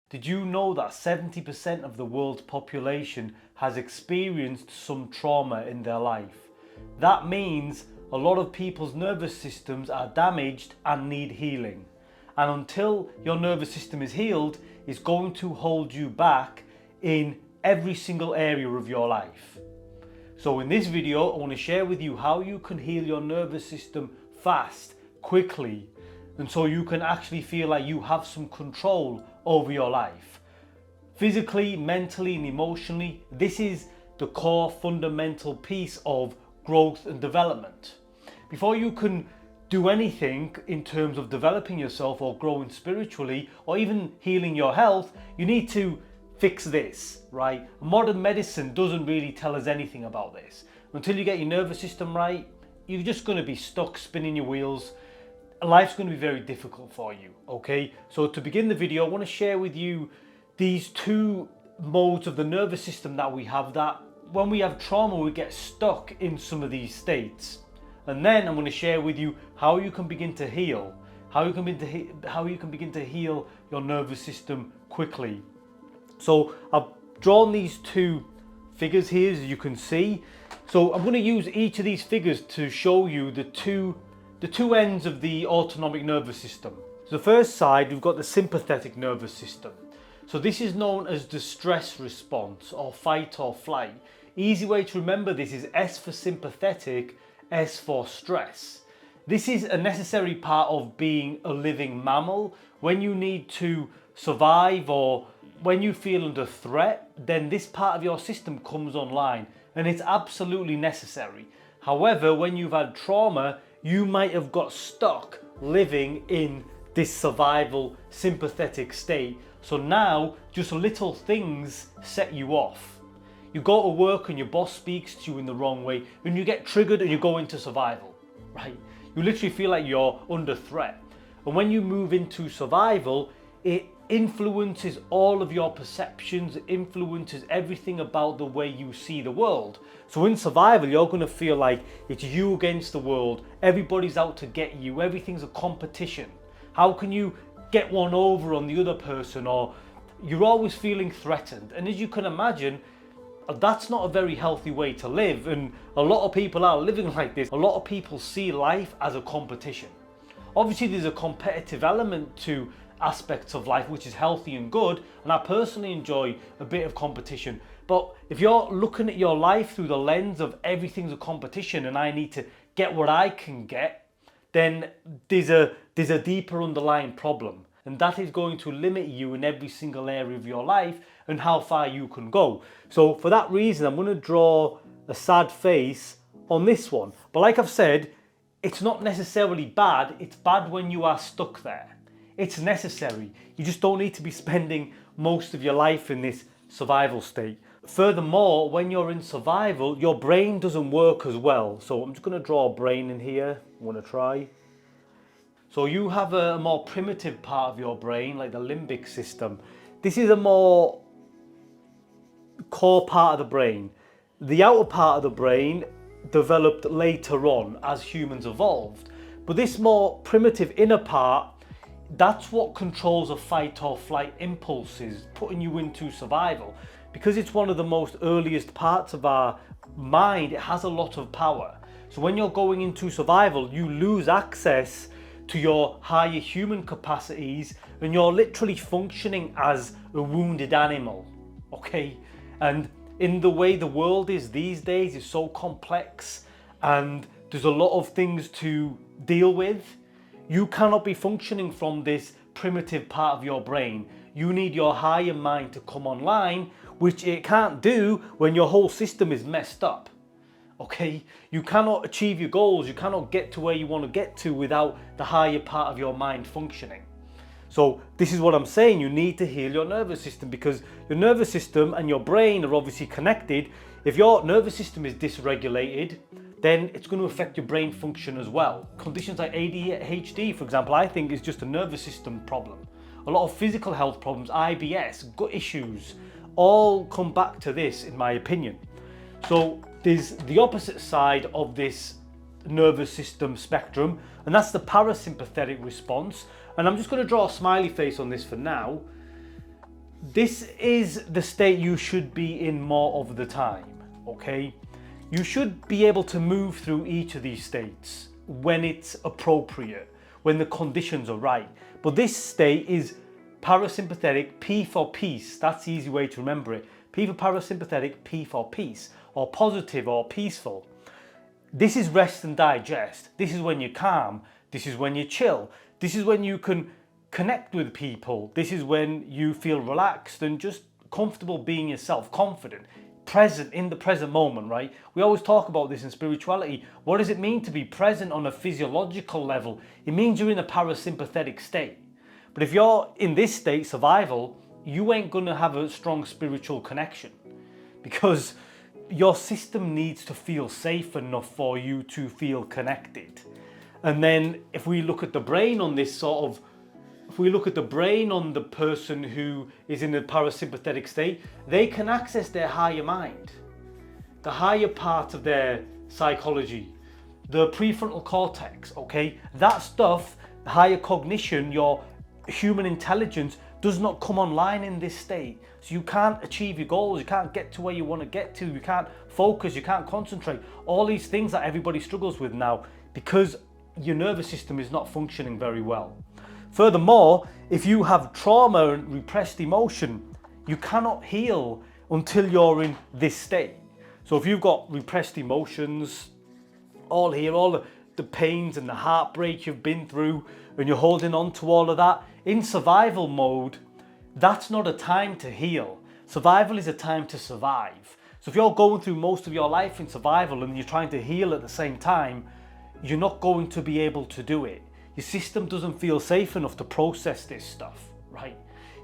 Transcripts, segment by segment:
Did you know that 70% of the world's population has experienced some trauma in their life? That means a lot of people's nervous systems are damaged and need healing. And until your nervous system is healed, it's going to hold you back in every single area of your life. So in this video, I want to share with you how you can heal your nervous system fast, quickly, and so you can actually feel like you have some control over your life. Physically, mentally, and emotionally, this is the core fundamental piece of growth and development. Before you can do anything in terms of developing yourself or growing spiritually or even healing your health, you need to fix this, right? Modern medicine doesn't really tell us anything about this. Until you get your nervous system right, you're just going to be stuck spinning your wheels. Life's going to be very difficult for you, okay? So to begin the video, I want to share with you these two modes of the nervous system that we have, that when we have trauma, we get stuck in some of these states. And then I'm going to share with you how you can begin to heal, how you can begin to heal your nervous system quickly. So I've drawn these two figures here, as you can see. So I'm going to use each of these figures to show you the two ends of the autonomic nervous system. So the first side, we've got the sympathetic nervous system. So this is known as the stress response, or fight or flight. Easy way to remember this is S for sympathetic, S for stress. This is a necessary part of being a living mammal. When you need to survive or when you feel under threat, then this part of your system comes online, and it's absolutely necessary. However, when you've had trauma, you might have got stuck living in this survival sympathetic state. So now just little things set you off. You go to work and your boss speaks to you in the wrong way, and you get triggered and you go into survival, right? You literally feel like you're under threat. And when you move into survival, it influences all of your perceptions, it influences everything about the way you see the world. So in survival, you're going to feel like it's you against the world. Everybody's out to get you. Everything's a competition. How can you get one over on the other person? Or you're always feeling threatened. And as you can imagine, that's not a very healthy way to live. And a lot of people are living like this. A lot of people see life as a competition. Obviously, there's a competitive element to aspects of life which is healthy and good, and I personally enjoy a bit of competition. But if you're looking at your life through the lens of everything's a competition and I need to get what I can get, then there's a deeper underlying problem, and that is going to limit you in every single area of your life and how far you can go. So for that reason, I'm going to draw a sad face on this one. But like I've said, it's not necessarily bad. It's bad when you are stuck there. It's necessary. You just don't need to be spending most of your life in this survival state. Furthermore, when you're in survival, your brain doesn't work as well. So I'm just going to draw a brain in here. I'm going to try. So you have a more primitive part of your brain, like the limbic system. This is a more core part of the brain. The outer part of the brain developed later on as humans evolved. But this more primitive inner part, that's what controls a fight or flight impulses, putting you into survival. Because it's one of the most earliest parts of our mind, it has a lot of power. So when you're going into survival, you lose access to your higher human capacities, and you're literally functioning as a wounded animal, okay? And in the way the world is these days is so complex, and there's a lot of things to deal with. You cannot be functioning from this primitive part of your brain. You need your higher mind to come online, which it can't do when your whole system is messed up. Okay? You cannot achieve your goals. You cannot get to where you want to get to without the higher part of your mind functioning. So this is what I'm saying. You need to heal your nervous system, because your nervous system and your brain are obviously connected. If your nervous system is dysregulated, then it's going to affect your brain function as well. Conditions like ADHD, for example, I think is just a nervous system problem. A lot of physical health problems, IBS, gut issues, all come back to this, in my opinion. So there's the opposite side of this nervous system spectrum, and that's the parasympathetic response. And I'm just going to draw a smiley face on this for now. This is the state you should be in more of the time, okay? You should be able to move through each of these states when it's appropriate, when the conditions are right. But this state is parasympathetic, P for peace. That's the easy way to remember it. P for parasympathetic, P for peace, or positive or peaceful. This is rest and digest. This is when you're calm. This is when you chill. This is when you can connect with people. This is when you feel relaxed and just comfortable being yourself, confident, present in the present moment, right? We always talk about this in spirituality. What does it mean to be present on a physiological level? It means you're in a parasympathetic state. But if you're in this state, survival, you ain't gonna have a strong spiritual connection, because your system needs to feel safe enough for you to feel connected. And then if we look at the brain on this if we look at the brain on the person who is in a parasympathetic state, they can access their higher mind, the higher part of their psychology, the prefrontal cortex, okay? That stuff, the higher cognition, your human intelligence does not come online in this state. So you can't achieve your goals, you can't get to where you want to get to, you can't focus, you can't concentrate. All these things that everybody struggles with now because your nervous system is not functioning very well. Furthermore, if you have trauma and repressed emotion, you cannot heal until you're in this state. So if you've got repressed emotions, all here, all the pains and the heartbreak you've been through, and you're holding on to all of that, in survival mode, that's not a time to heal. Survival is a time to survive. So if you're going through most of your life in survival and you're trying to heal at the same time, you're not going to be able to do it. Your system doesn't feel safe enough to process this stuff, right?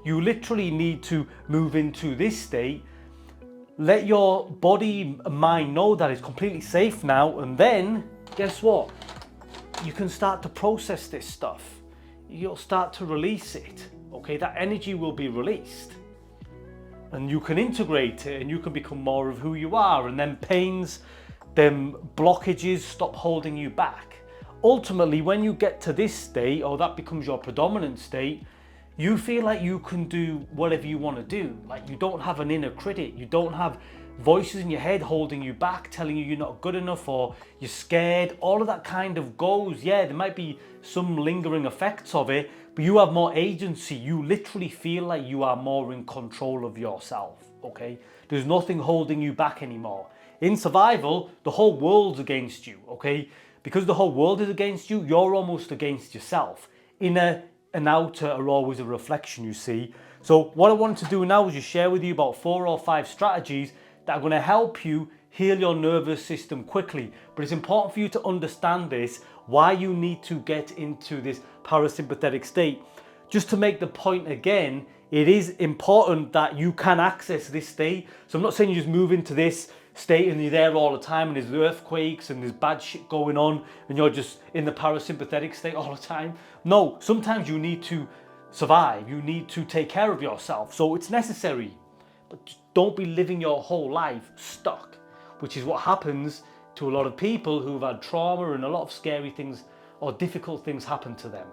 You literally need to move into this state, let your body and mind know that it's completely safe now, and then, guess what? You can start to process this stuff. You'll start to release it, okay? That energy will be released. And you can integrate it and you can become more of who you are, and then pains, them blockages stop holding you back. Ultimately, when you get to this state, or that becomes your predominant state, you feel like you can do whatever you want to do. Like you don't have an inner critic, you don't have voices in your head holding you back, telling you you're not good enough or you're scared. All of that kind of goes. Yeah, there might be some lingering effects of it, but you have more agency. You literally feel like you are more in control of yourself, okay? There's nothing holding you back anymore. In survival, the whole world's against you, okay? Because the whole world is against you, you're almost against yourself. Inner and outer are always a reflection, you see. So what I wanted to do now is just share with you about 4 or 5 strategies that are going to help you heal your nervous system quickly. But it's important for you to understand this, why you need to get into this parasympathetic state. Just to make the point again, it is important that you can access this state. So I'm not saying you just move into this state and you're there all the time and there's earthquakes and there's bad shit going on and you're just in the parasympathetic state all the time. No, sometimes you need to survive. You need to take care of yourself. So it's necessary, but don't be living your whole life stuck, which is what happens to a lot of people who've had trauma and a lot of scary things or difficult things happen to them.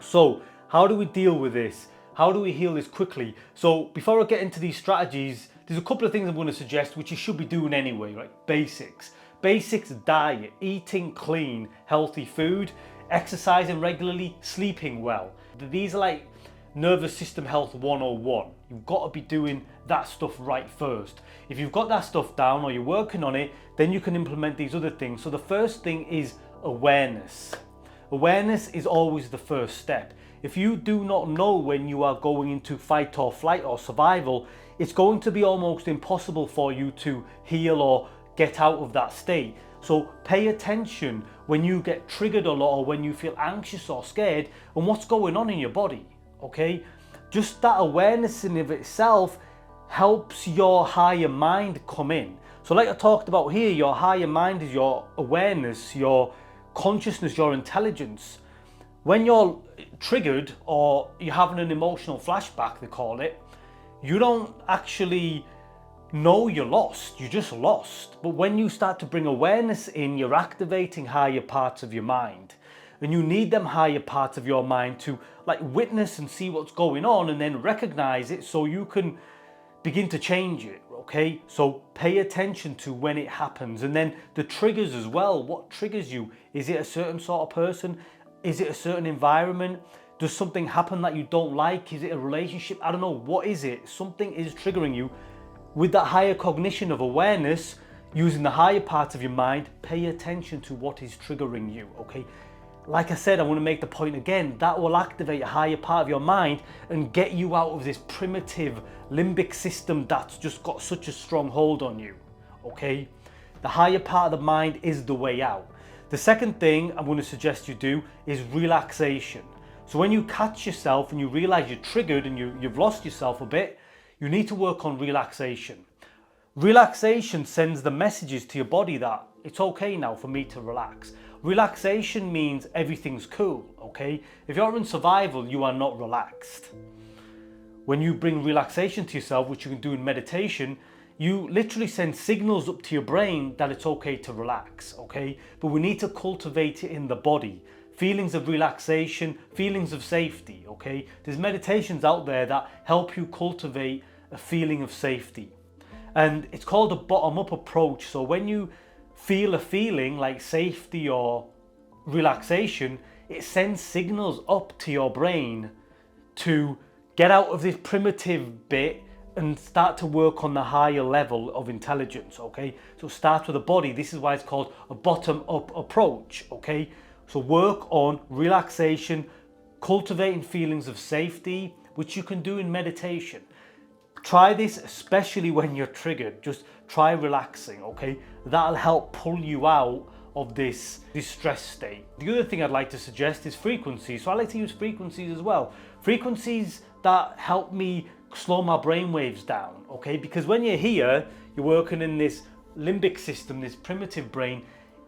So how do we deal with this? How do we heal this quickly? So before I get into these strategies, there's a couple of things I'm going to suggest which you should be doing anyway, right? Basics. Basics: diet, eating clean, healthy food, exercising regularly, sleeping well. These are like nervous system health 101. You've got to be doing that stuff right first. If you've got that stuff down or you're working on it, then you can implement these other things. So the first thing is awareness. Awareness is always the first step. If you do not know when you are going into fight or flight or survival, it's going to be almost impossible for you to heal or get out of that state. So pay attention when you get triggered a lot or when you feel anxious or scared and what's going on in your body, okay? Just that awareness in of itself helps your higher mind come in. So like I talked about here, your higher mind is your awareness, your consciousness, your intelligence. When you're triggered or you're having an emotional flashback, they call it, you don't actually know you're lost, you're just lost. But when you start to bring awareness in, you're activating higher parts of your mind. And you need them higher parts of your mind to like witness and see what's going on and then recognize it so you can begin to change it, okay? So pay attention to when it happens, and then the triggers as well. What triggers you? Is it a certain sort of person? Is it a certain environment? Does something happen that you don't like? Is it a relationship? I don't know. What is it? Something is triggering you. With that higher cognition of awareness, using the higher parts of your mind, pay attention to what is triggering you, okay? Like I said, I want to make the point again, that will activate a higher part of your mind and get you out of this primitive limbic system that's just got such a strong hold on you, okay? The higher part of the mind is the way out. The second thing I'm going to suggest you do is relaxation. So when you catch yourself and you realize you're triggered and you've lost yourself a bit, you need to work on relaxation. Relaxation sends the messages to your body that it's okay now for me to relax. Relaxation means everything's cool, okay? If you're in survival, you are not relaxed. When you bring relaxation to yourself, which you can do in meditation, you literally send signals up to your brain that it's okay to relax, okay? But we need to cultivate it in the body. Feelings of relaxation, feelings of safety, okay? There's meditations out there that help you cultivate a feeling of safety. And it's called a bottom-up approach. So when you feel a feeling like safety or relaxation, it sends signals up to your brain to get out of this primitive bit and start to work on the higher level of intelligence, okay? So start with the body. This is why it's called a bottom-up approach, okay? So work on relaxation, cultivating feelings of safety, which you can do in meditation. Try this especially when you're triggered. Just try relaxing, okay? That'll help pull you out of this stress state. The other thing I'd like to suggest is frequencies. So I like to use frequencies as well. Frequencies that help me slow my brain waves down, okay? Because when you're here, you're working in this limbic system, this primitive brain,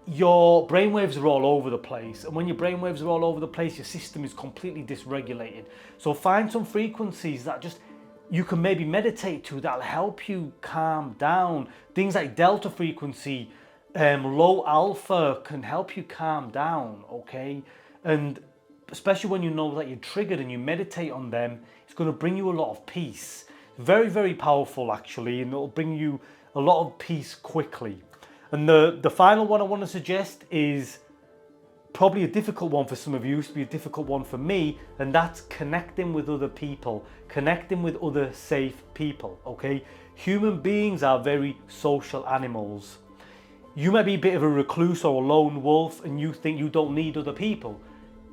your brain waves are all over the place. And when your brain waves are all over the place, your system is completely dysregulated. So find some frequencies that just you can maybe meditate to that'll help you calm down. Things like delta frequency, low alpha can help you calm down, okay? And especially when you know that you're triggered and you meditate on them, it's going to bring you a lot of peace. Very, very powerful actually, and it'll bring you a lot of peace quickly. And the final one I want to suggest is probably a difficult one for some of you, used to be a difficult one for me, and that's connecting with other people, connecting with other safe people, okay? Human beings are very social animals. You may be a bit of a recluse or a lone wolf and you think you don't need other people,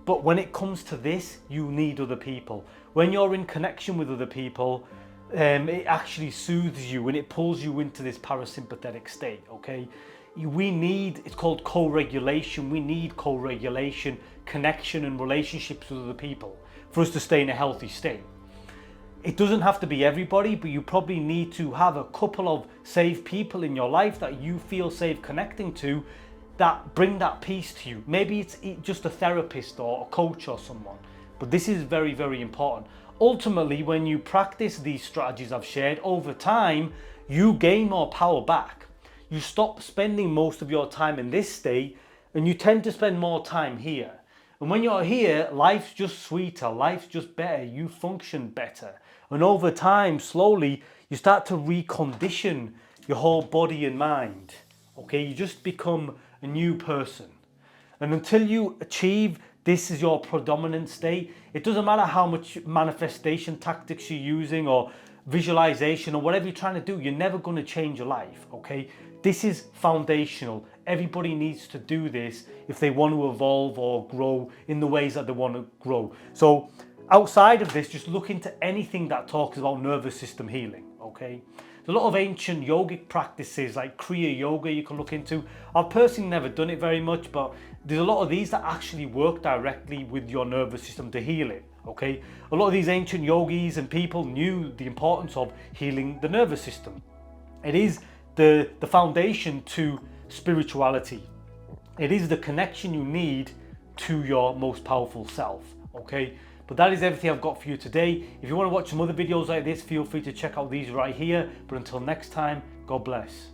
but when it comes to this, you need other people. When you're in connection with other people, it actually soothes you and it pulls you into this parasympathetic state, okay? We need, it's called co-regulation. We need co-regulation, connection and relationships with other people for us to stay in a healthy state. It doesn't have to be everybody, but you probably need to have a couple of safe people in your life that you feel safe connecting to, that bring that peace to you. Maybe it's just a therapist or a coach or someone, but this is very, very important. Ultimately, when you practice these strategies I've shared over time, you gain more power back. You stop spending most of your time in this state and you tend to spend more time here. And when you're here, life's just sweeter, life's just better, you function better. And over time, slowly, you start to recondition your whole body and mind. Okay, you just become a new person. And until you achieve this is your predominant state, it doesn't matter how much manifestation tactics you're using or visualization or whatever you're trying to do, you're never going to change your life, okay? This is foundational. Everybody needs to do this if they want to evolve or grow in the ways that they want to grow. So outside of this, just look into anything that talks about nervous system healing, okay? There's a lot of ancient yogic practices like Kriya Yoga you can look into. I've personally never done it very much, but there's a lot of these that actually work directly with your nervous system to heal it, okay? A lot of these ancient yogis and people knew the importance of healing the nervous system. It is the foundation to spirituality. It is the connection you need to your most powerful self, okay? But that is everything I've got for you today. If you want to watch some other videos like this, feel free to check out these right here. But until next time, God bless.